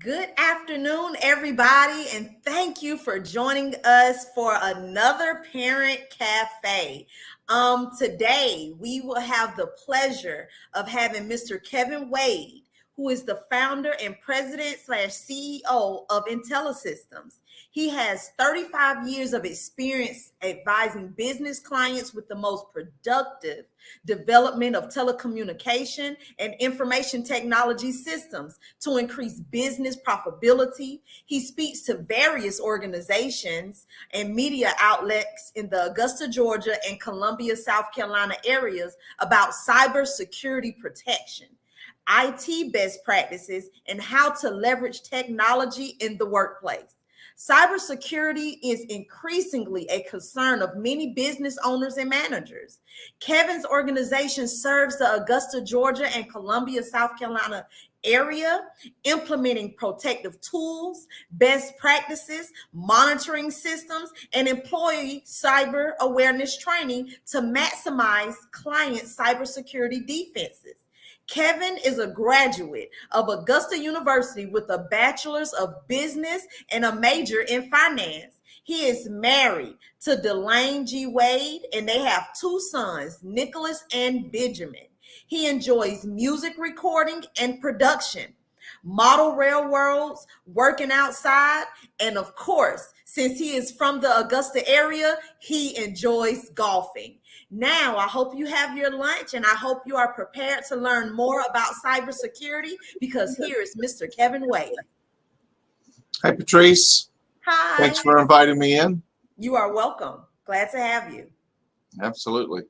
Good afternoon, everybody, and thank you for joining us for another Parent Cafe. Today, we will have the pleasure of having Mr. Kevin Wade, who is the founder and president slash CEO of IntelliSystems. He has 35 years of experience advising business clients with the most productive development of telecommunication and information technology systems to increase business profitability. He speaks to various organizations and media outlets in the Augusta, Georgia, and Columbia, South Carolina areas about cybersecurity protection, IT best practices, and how to leverage technology in the workplace. Cybersecurity is increasingly a concern of many business owners and managers. Kevin's organization serves the Augusta, Georgia, and Columbia, South Carolina area, implementing protective tools, best practices, monitoring systems, and employee cyber awareness training to maximize client cybersecurity defenses. Kevin is a graduate of Augusta University with a bachelor's of business and a major in finance. He is married to Delane G. Wade, and they have two sons, Nicholas and Benjamin. He enjoys music recording and production, model railroads, working outside, and of course, since he is from the Augusta area, he enjoys golfing. Now, I hope you have your lunch and I hope you are prepared to learn more about cybersecurity because here is Mr. Kevin Wade. Hi, Patrice. Hi. Thanks for inviting me in. You are welcome. Glad to have you. Absolutely.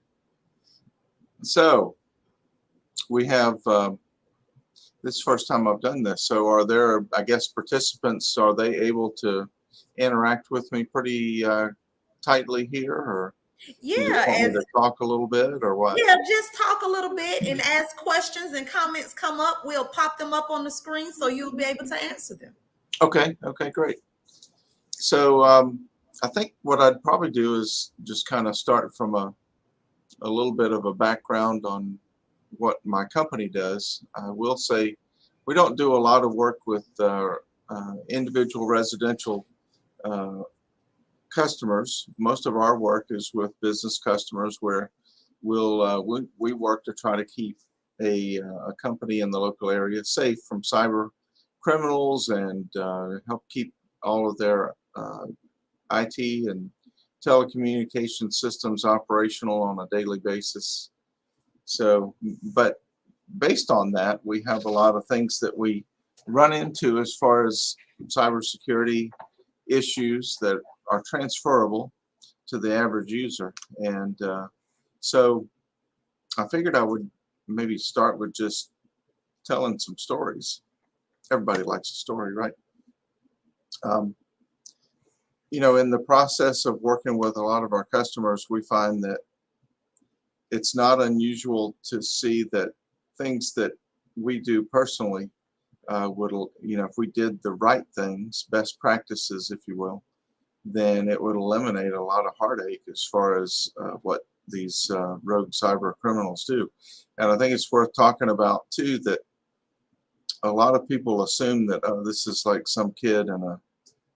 So we have, this is the first time I've done this. So are there, I guess, participants, are they able to interact with me pretty tightly here, or yeah, do you want me to talk a little bit or what? Yeah, just talk a little bit and as questions and comments come up, we'll pop them up on the screen so you'll be able to answer them. Okay, great. So I think what I'd probably do is just kind of start from a little bit of a background on what my company does. I will say we don't do a lot of work with individual residential customers. Most of our work is with business customers where we work to try to keep a company in the local area safe from cyber criminals and help keep all of their IT and telecommunication systems operational on a daily basis. So, but based on that, we have a lot of things that we run into as far as cybersecurity issues that are transferable to the average user. And so I figured I would maybe start with just telling some stories. Everybody likes a story, right? In the process of working with a lot of our customers, we find that it's not unusual to see that things that we do personally if we did the right things, best practices, if you will, then it would eliminate a lot of heartache as far as what these rogue cyber criminals do. And I think it's worth talking about too that a lot of people assume that, oh, this is like some kid in a,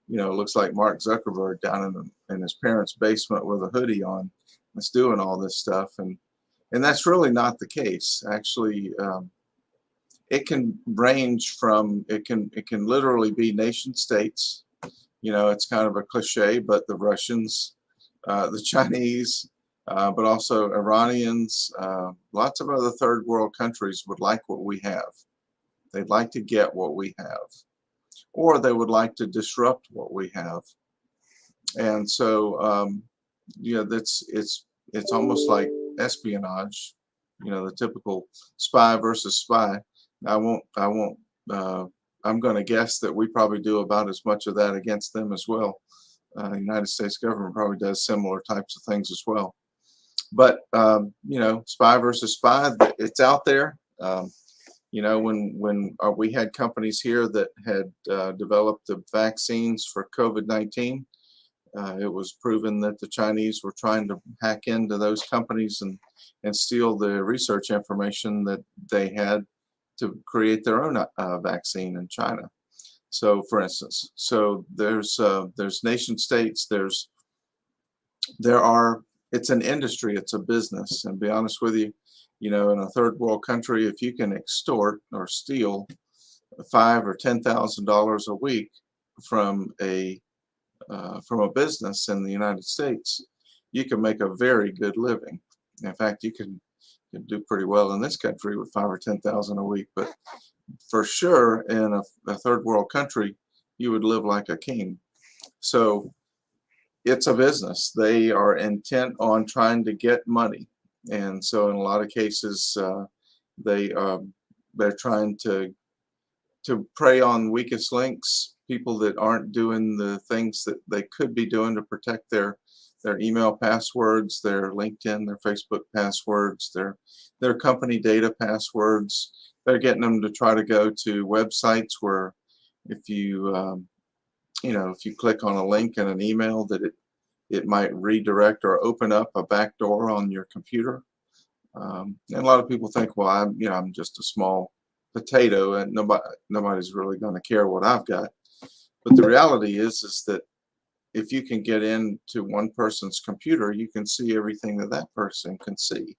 looks like Mark Zuckerberg down in his parents' basement with a hoodie on that's doing all this stuff. And that's really not the case. Actually, it can range from, it can literally be nation states. It's kind of a cliche, but the Russians, the Chinese, but also Iranians, lots of other third world countries would like what we have. They'd like to get what we have, or they would like to disrupt what we have. And so, it's almost like espionage, the typical spy versus spy. I'm going to guess that we probably do about as much of that against them as well. The United States government probably does similar types of things as well. But, spy versus spy, it's out there. When we had companies here that had developed the vaccines for COVID-19, it was proven that the Chinese were trying to hack into those companies and steal the research information that they had to create their own vaccine in China. So, for instance, there's nation states, there are it's an industry, it's a business, and to be honest with you, in a third world country, if you can extort or steal $5,000 or $10,000 a week from a business in the United States, you can make a very good living. In fact, you can do pretty well in this country with 5 or 10,000 a week, but for sure in a third world country, you would live like a king. So it's a business. They are intent on trying to get money, and so in a lot of cases, they they're trying to prey on weakest links, people that aren't doing the things that they could be doing to protect their email passwords, their LinkedIn, their Facebook passwords, their company data passwords. They're getting them to try to go to websites where if if you click on a link in an email, that it might redirect or open up a back door on your computer. And a lot of people think, well, I'm just a small potato, and nobody's really going to care what I've got. But the reality is that if you can get into one person's computer, you can see everything that person can see.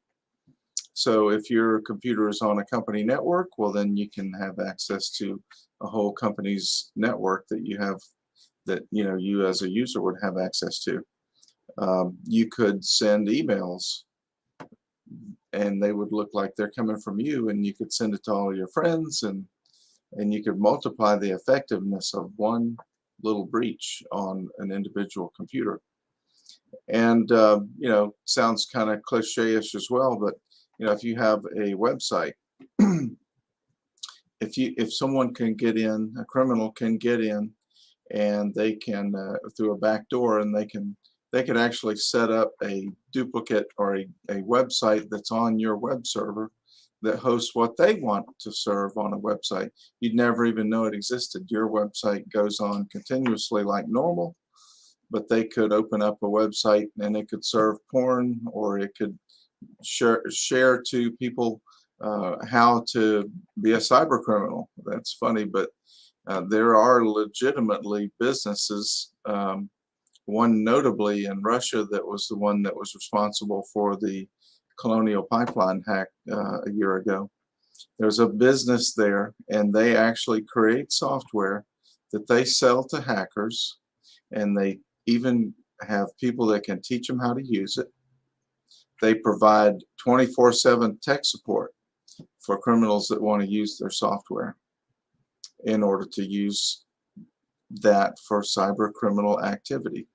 So if your computer is on a company network, well, then you can have access to a whole company's network that you as a user would have access to. You could send emails and they would look like they're coming from you, and you could send it to all your friends, and you could multiply the effectiveness of one little breach on an individual computer. And sounds kind of cliche-ish as well, but if you have a website, if someone can get in, a criminal can get in, and they can through a back door, and they could actually set up a duplicate or a website that's on your web server that hosts what they want to serve on a website. You'd never even know it existed. Your website goes on continuously like normal, but they could open up a website and it could serve porn, or it could share to people how to be a cyber criminal. That's funny, but there are legitimately businesses, one notably in Russia that was the one that was responsible for the Colonial Pipeline hack a year ago. There's a business there, and they actually create software that they sell to hackers, and they even have people that can teach them how to use it. They provide 24/7 tech support for criminals that want to use their software in order to use that for cyber criminal activity.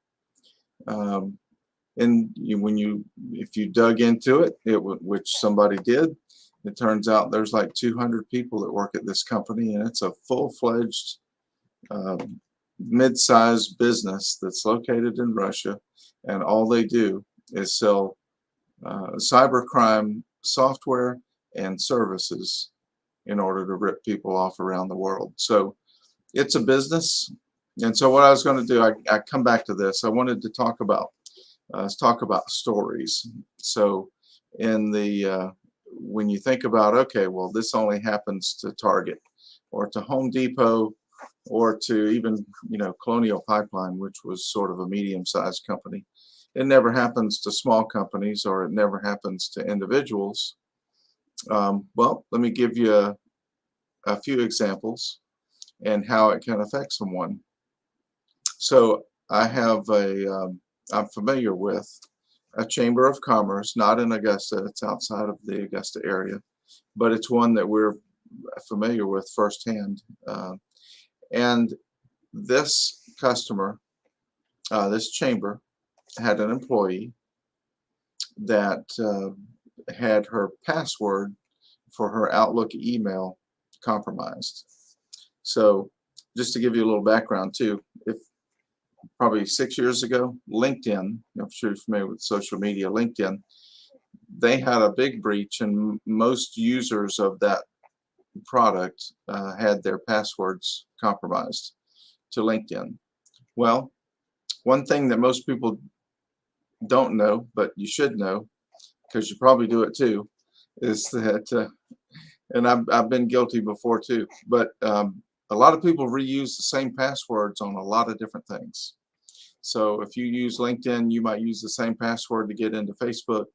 And if you dug into it, which somebody did, it turns out there's like 200 people that work at this company, and it's a full-fledged mid-sized business that's located in Russia, and all they do is sell cybercrime software and services in order to rip people off around the world. So it's a business. And so what I was going to do, I come back to this. I wanted to talk about stories. So when you think about, okay, well, this only happens to Target or to Home Depot or to even Colonial Pipeline, which was sort of a medium-sized company. It never happens to small companies, or it never happens to individuals. Well, let me give you a few examples and how it can affect someone. So I'm familiar with a chamber of commerce, not in Augusta, it's outside of the Augusta area, but it's one that we're familiar with firsthand. And this customer, this chamber, had an employee that had her password for her Outlook email compromised. So just to give you a little background too, if probably 6 years ago, LinkedIn, I'm sure you're familiar with social media, LinkedIn, they had a big breach, and most users of that product had their passwords compromised to LinkedIn. Well, one thing that most people don't know, but you should know, because you probably do it too, is that, and I've been guilty before too, but a lot of people reuse the same passwords on a lot of different things. So if you use LinkedIn, you might use the same password to get into Facebook.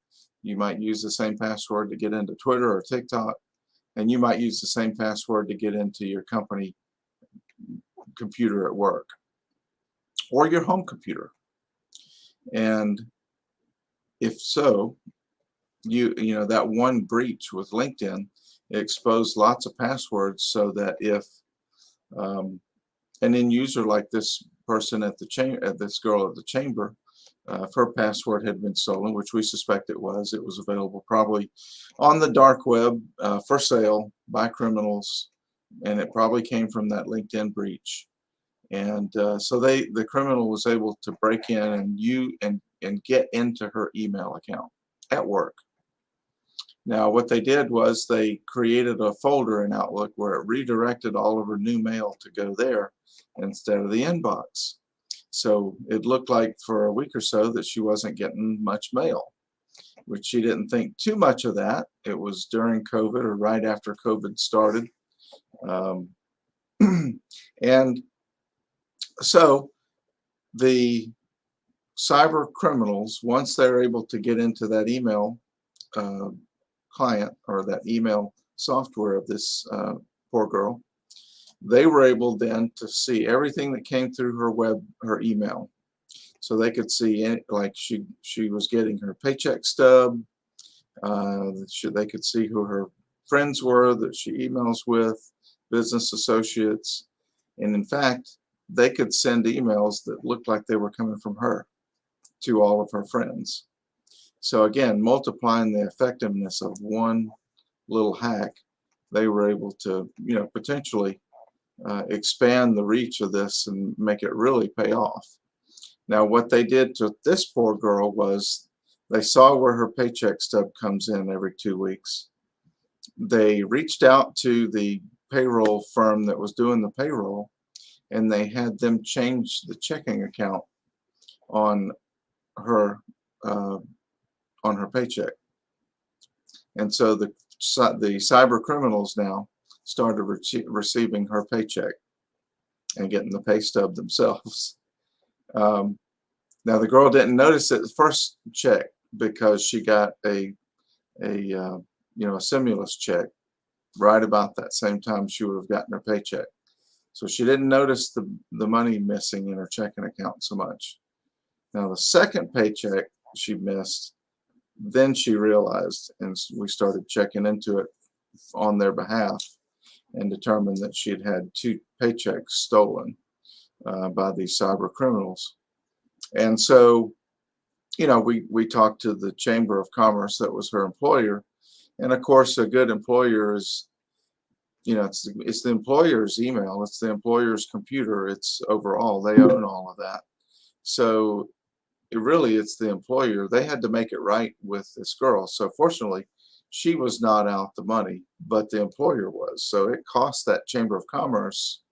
You might use the same password to get into Twitter or TikTok, and you might use the same password to get into your company computer at work or your home computer. And if so, you know that one breach with LinkedIn exposed lots of passwords, so that if an end user like this person at the this girl at the chamber, if her password had been stolen, which we suspect it was available probably on the dark web for sale by criminals, and it probably came from that LinkedIn breach. And so the criminal was able to break in and get into her email account at work. Now, what they did was they created a folder in Outlook where it redirected all of her new mail to go there instead of the inbox. So it looked like for a week or so that she wasn't getting much mail, which she didn't think too much of that. It was during COVID or right after COVID started. And so the cyber criminals, once they're able to get into that email client or that email software of this poor girl, they were able then to see everything that came through her email. So they could see like she was getting her paycheck stub. They could see who her friends were that she emails with, business associates, and in fact, they could send emails that looked like they were coming from her to all of her friends. So again, multiplying the effectiveness of one little hack, they were able to, potentially expand the reach of this and make it really pay off. Now, what they did to this poor girl was they saw where her paycheck stub comes in every 2 weeks. They reached out to the payroll firm that was doing the payroll, and they had them change the checking account on her paycheck. And so the cyber criminals now started receiving her paycheck and getting the pay stub themselves. Now the girl didn't notice it the first check because she got a stimulus check right about that same time she would have gotten her paycheck. So she didn't notice the money missing in her checking account so much. Now the second paycheck she missed, then she realized, and we started checking into it on their behalf and determined that she had 2 paychecks stolen by these cyber criminals. And so, we talked to the Chamber of Commerce that was her employer. And of course, a good employer is, it's the employer's email, it's the employer's computer, it's overall, they own all of that. So it's the employer. They had to make it right with this girl. So fortunately, she was not out the money, but the employer was. So it cost that Chamber of Commerce,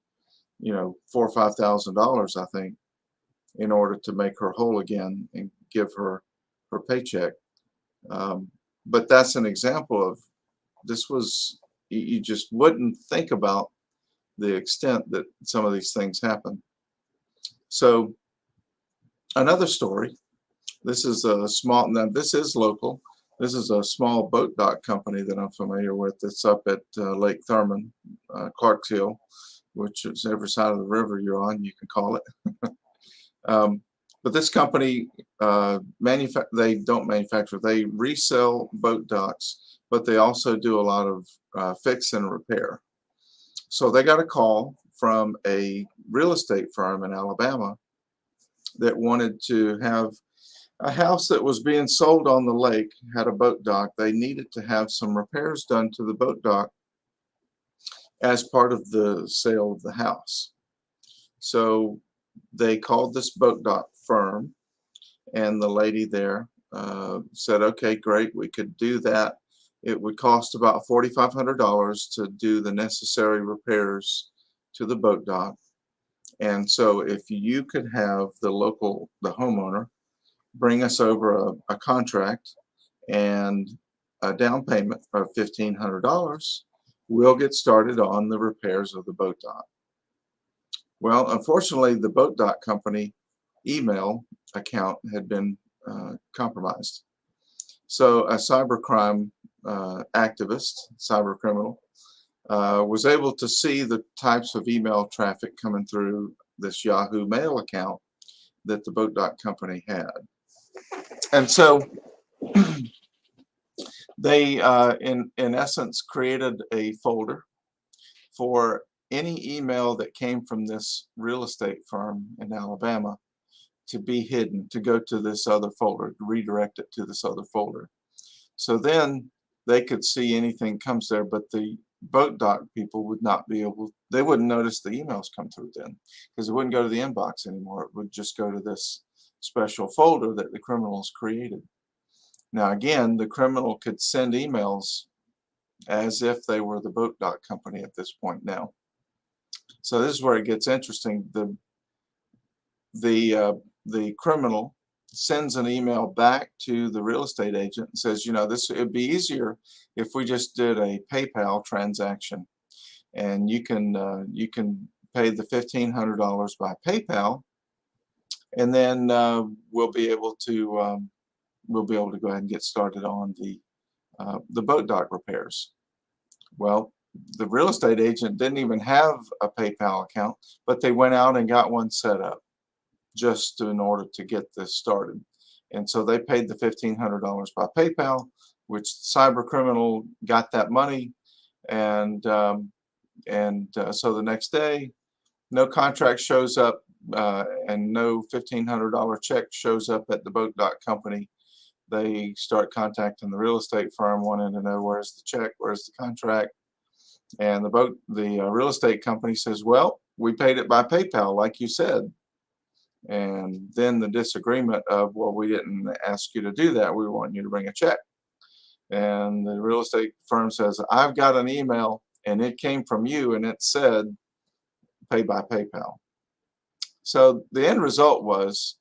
$4,000 or $5,000, I think, in order to make her whole again and give her her paycheck. But that's an example of you just wouldn't think about the extent that some of these things happen. So another story. This is this is local. This is a small boat dock company that I'm familiar with. It's up at Lake Thurman, Clarks Hill, which is every side of the river you're on, you can call it. But this company, they don't manufacture, they resell boat docks, but they also do a lot of fix and repair. So they got a call from a real estate firm in Alabama that wanted to have a house that was being sold on the lake, had a boat dock. They needed to have some repairs done to the boat dock as part of the sale of the house. So they called this boat dock firm, and the lady there said, okay, great, we could do that. It would cost about $4,500 to do the necessary repairs to the boat dock. And so if you could have the homeowner, bring us over a contract and a down payment of $1,500, we'll get started on the repairs of the boat dock. Well, unfortunately, the boat dock company email account had been compromised. So a cybercrime activist, cyber criminal, was able to see the types of email traffic coming through this Yahoo Mail account that the boat dock company had. And so they, in essence, created a folder for any email that came from this real estate firm in Alabama to be hidden, to go to this other folder, redirect it to this other folder. So then they could see anything comes there, but the boat dock people would not be able, they wouldn't notice the emails come through then because it wouldn't go to the inbox anymore. It would just go to this special folder that the criminals created. Now, again, the criminal could send emails as if they were the boat dock company at this point now. So this is where it gets interesting. The criminal sends an email back to the real estate agent and says, you know, this it'd be easier if we just did a PayPal transaction, and you can pay the $1,500 by PayPal, and then we'll be able to go ahead and get started on the boat dock repairs. Well, the real estate agent didn't even have a PayPal account, but they went out and got one set up just in order to get this started. And so they paid the $1,500 by PayPal, which the cyber criminal got that money. And so the next day, no contract shows up and no $1,500 check shows up at the boat dock company. They start contacting the real estate firm, wanting to know where's the check, where's the contract. And the real estate company says, well, we paid it by PayPal, like you said. And then the disagreement of, well, we didn't ask you to do that. We want you to bring a check. And the real estate firm says, I've got an email and it came from you and it said pay by PayPal. So the end result was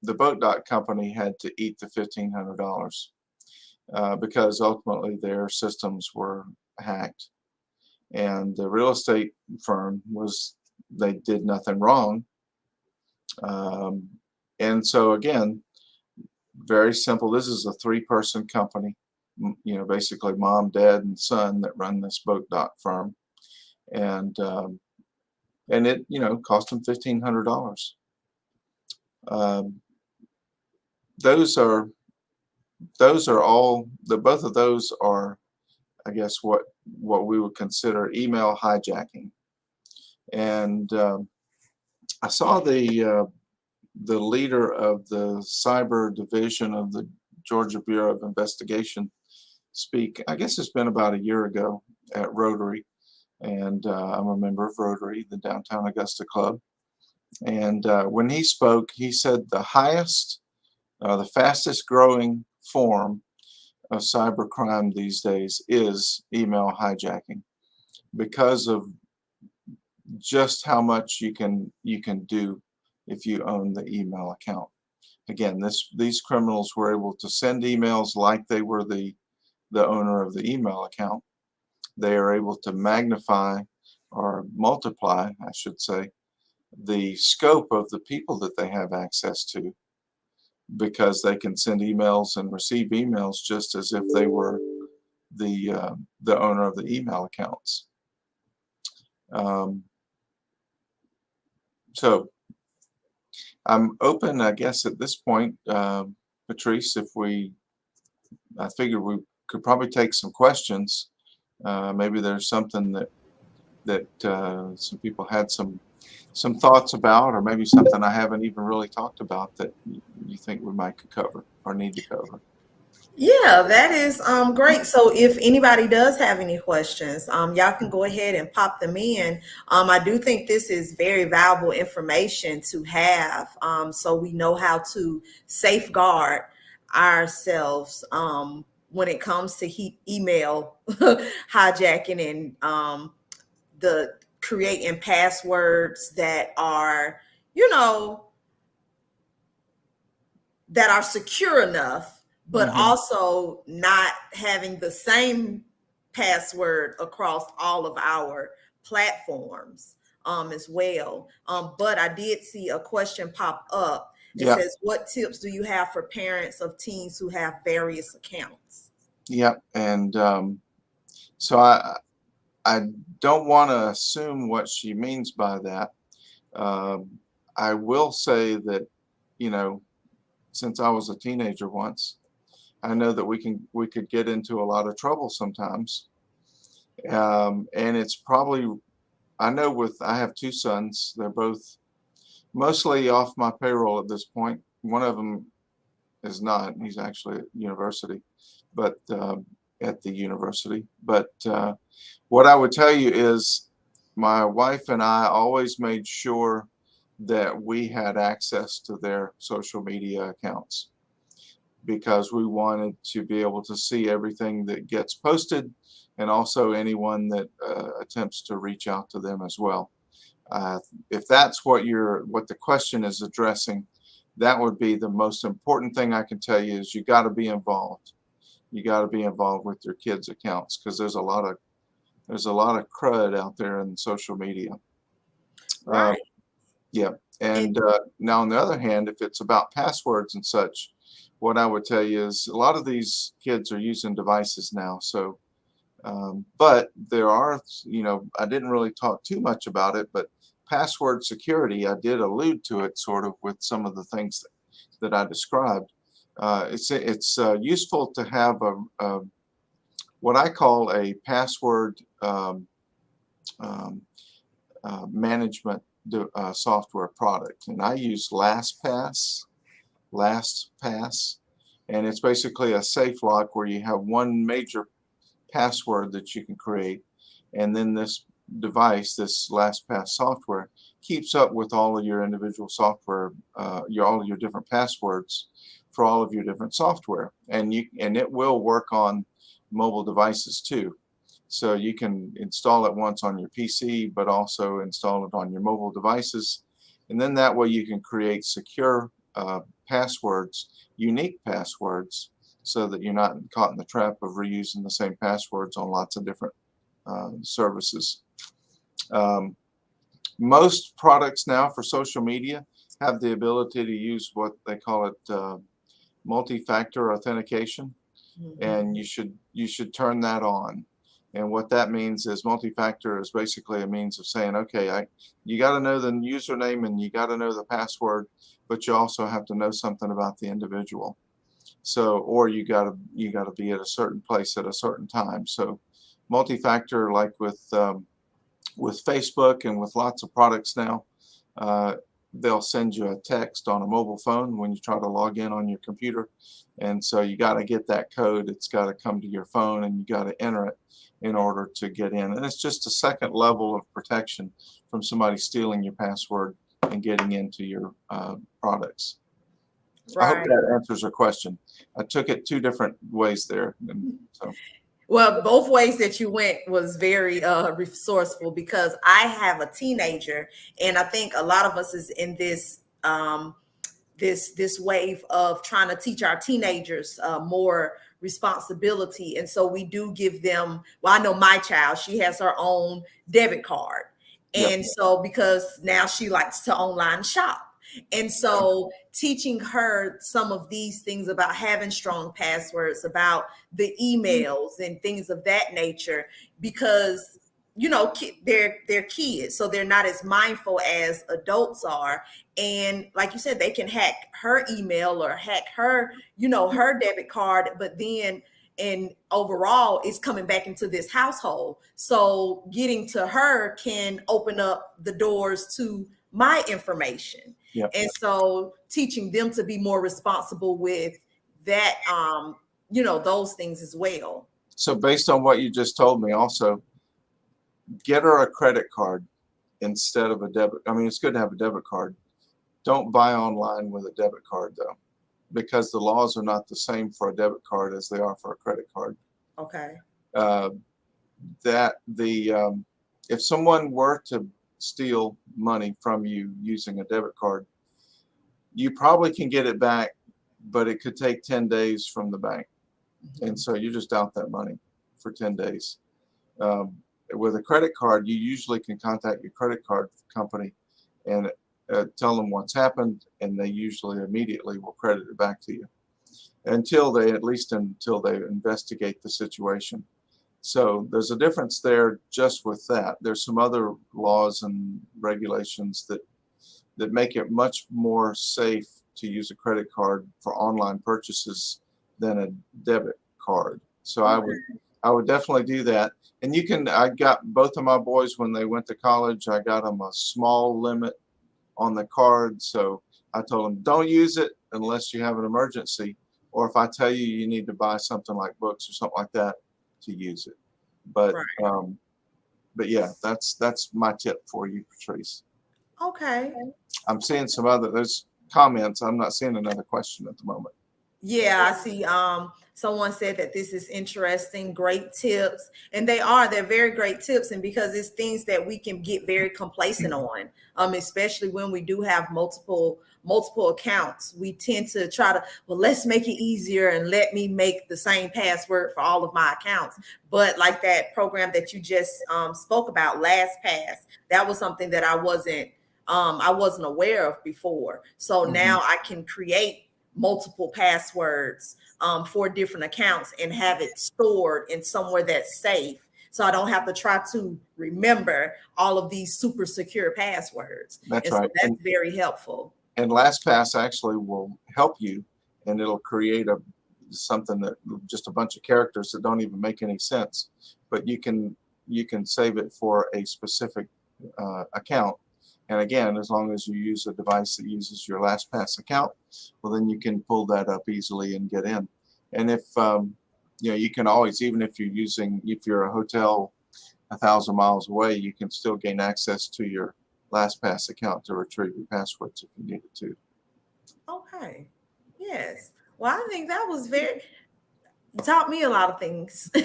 the boat dock company had to eat the $1,500 because ultimately their systems were hacked. And the real estate firm they did nothing wrong. And so again, very simple. This is a 3-person company, you know, basically mom, dad, and son that run this boat dock firm, and it, you know, cost them $1,500. Those are all both of those are, I guess, what we would consider email hijacking. And I saw the leader of the cyber division of the Georgia Bureau of Investigation speak. I guess it's been about a year ago at Rotary, and I'm a member of Rotary, the Downtown Augusta Club. And when he spoke, he said the fastest growing form of cybercrime these days is email hijacking, because of just how much you can do if you own the email account. Again, these criminals were able to send emails like they were the owner of the email account. They are able to magnify or multiply, I should say, the scope of the people that they have access to, because they can send emails and receive emails just as if they were the owner of the email accounts. So I'm open, I guess, at this point, Patrice, I figured we could probably take some questions. Maybe there's something that some people had some thoughts about, or maybe something I haven't even really talked about that you think we might cover or need to cover. Yeah, that is great. So if anybody does have any questions, y'all can go ahead and pop them in. I do think this is very valuable information to have, so we know how to safeguard ourselves when it comes to email hijacking, and the creating passwords that are, you know, that are secure enough, but also not having the same password across all of our platforms. as well. But I did see a question pop up. It Yeah, says, what tips do you have for parents of teens who have various accounts? yeah. And so I don't want to assume what she means by that. Um, I will say that, you know, since I was a teenager once, I know that we could get into a lot of trouble sometimes. And it's probably, I know with I have two sons. They're both mostly off my payroll at this point. One of them is not. He's actually at university, but at the university. But what I would tell you is my wife and I always made sure that we had access to their social media accounts because we wanted to be able to see everything that gets posted and also anyone that attempts to reach out to them as well. Uh, if that's what the question is addressing, that would be the most important thing I can tell you is you got to be involved. You got to be involved with your kids' accounts because there's a lot of crud out there in social media. Uh, Right. yeah, And and now on the other hand, if it's about passwords and such, what I would tell you is a lot of these kids are using devices now. So, but there are, I didn't really talk too much about it, but password security, I did allude to it sort of with some of the things that I described. It's useful to have a what I call a password um, management software product, and I use LastPass, and it's basically a safe lock where you have one major password that you can create, and then this device, this LastPass software, keeps up with all of your individual software, all of your different passwords for all of your different software, and it will work on mobile devices too. So you can install it once on your PC, but also install it on your mobile devices, and then that way you can create secure passwords, unique passwords, so that you're not caught in the trap of reusing the same passwords on lots of different services. Um, Most products now for social media have the ability to use what they call it multi-factor authentication, mhm. and you should turn that on. And what that means is multi-factor is basically a means of saying, okay, you got to know the username and you got to know the password, but you also have to know something about the individual. So, or you gotta be at a certain place at a certain time. So, multi-factor, like with Facebook and with lots of products now, uh, they'll send you a text on a mobile phone when you try to log in on your computer, and so you got to get that code. It's got to come to your phone, and you got to enter it in order to get in. And it's just a second level of protection from somebody stealing your password and getting into your products. I hope Right. that answers your question. I took it two different ways there. And so, Well, both ways that you went was very resourceful because I have a teenager, and I think a lot of us is in this wave of trying to teach our teenagers more responsibility, and so we do give them. Well, I know my child; she has her own debit card, yep. and so because now she likes to online shop. And so teaching her some of these things about having strong passwords, about the emails and things of that nature, because they're kids, so they're not as mindful as adults are. And like you said, they can hack her email or hack her, her debit card, but then and overall it's coming back into this household. So getting to her can open up the doors to my information. Yep. And so teaching them to be more responsible with that, those things as well. So based on what you just told me, also get her a credit card instead of a debit. I mean, it's good to have a debit card. Don't buy online with a debit card though, because the laws are not the same for a debit card as they are for a credit card. Okay. Uh, that the If someone were to steal money from you using a debit card, you probably can get it back, but it could take 10 days from the bank. And so you're just out that money for 10 days. Um, with a credit card, you usually can contact your credit card company and tell them what's happened, and they usually immediately will credit it back to you until they investigate the situation. So there's a difference there just with that. There's some other laws and regulations that make it much more safe to use a credit card for online purchases than a debit card. So I would definitely do that. And I got both of my boys when they went to college, I got them a small limit on the card. So I told them, don't use it unless you have an emergency, or if I tell you you need to buy something like books or something like that, to use it. But Right. but yeah, that's my tip for you, Patrice. Okay. I'm seeing there's comments. I'm not seeing another question at the moment. Yeah, I see. Someone said that this is interesting, great tips, and they're very great tips, and because it's things that we can get very complacent on, especially when we do have multiple accounts. We tend to try to, well, let's make it easier and let me make the same password for all of my accounts. But like that program that you just spoke about, LastPass, that was something that I wasn't aware of before. So now I can create multiple passwords for different accounts and have it stored in somewhere that's safe. So I don't have to try to remember all of these super secure passwords. That's And so right. that's very helpful. And LastPass actually will help you, and it'll create something that just a bunch of characters that don't even make any sense, but you can save it for a specific account. And again, as long as you use a device that uses your LastPass account, well, then you can pull that up easily and get in. And if you can always, even if you're a hotel 1,000 miles away, you can still gain access to your LastPass account to retrieve your passwords if you needed to. Okay. Yes. Well, I think that was you taught me a lot of things. Well,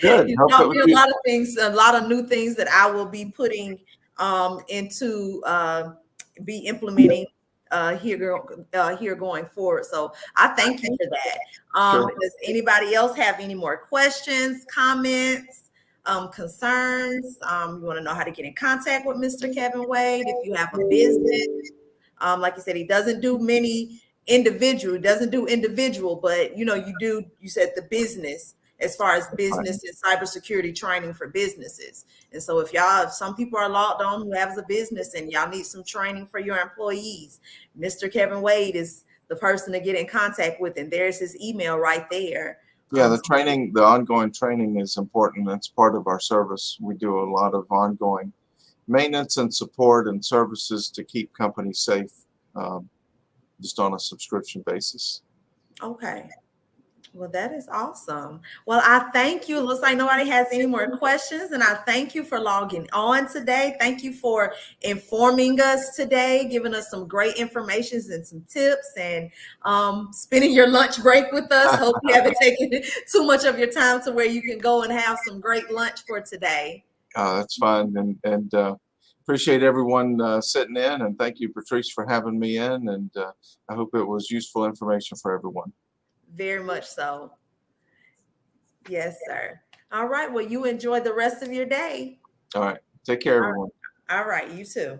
good. You Hope it taught was me a lot of useful. things, a lot of new things that I will be putting into be implementing here going forward. So I thank you for that. Sure. Does anybody else have any more questions, comments, concerns? You want to know how to get in contact with Mr. Kevin Wade if you have a business? Like I said, he doesn't do individual, but you said the business as far as Right. business and cybersecurity training for businesses. And so if some people are logged on who have a business and y'all need some training for your employees, Mr. Kevin Wade is the person to get in contact with. And there's his email right there. Yeah, the So training, the ongoing training is important. That's part of our service. We do a lot of ongoing maintenance and support and services to keep companies safe, um, just on a subscription basis. okay. Well, that is awesome. Well, I thank you. It looks like nobody has any more questions, and I thank you for logging on today. Thank you for informing us today, giving us some great information and some tips, and spending your lunch break with us. Hope you haven't taken too much of your time to where you can go and have some great lunch for today. That's fine, and appreciate everyone sitting in, and thank you, Patrice, for having me in, and I hope it was useful information for everyone. Very much so. Yes, sir. All right. Well, you enjoy the rest of your day. All right, take care, everyone. All right. You too.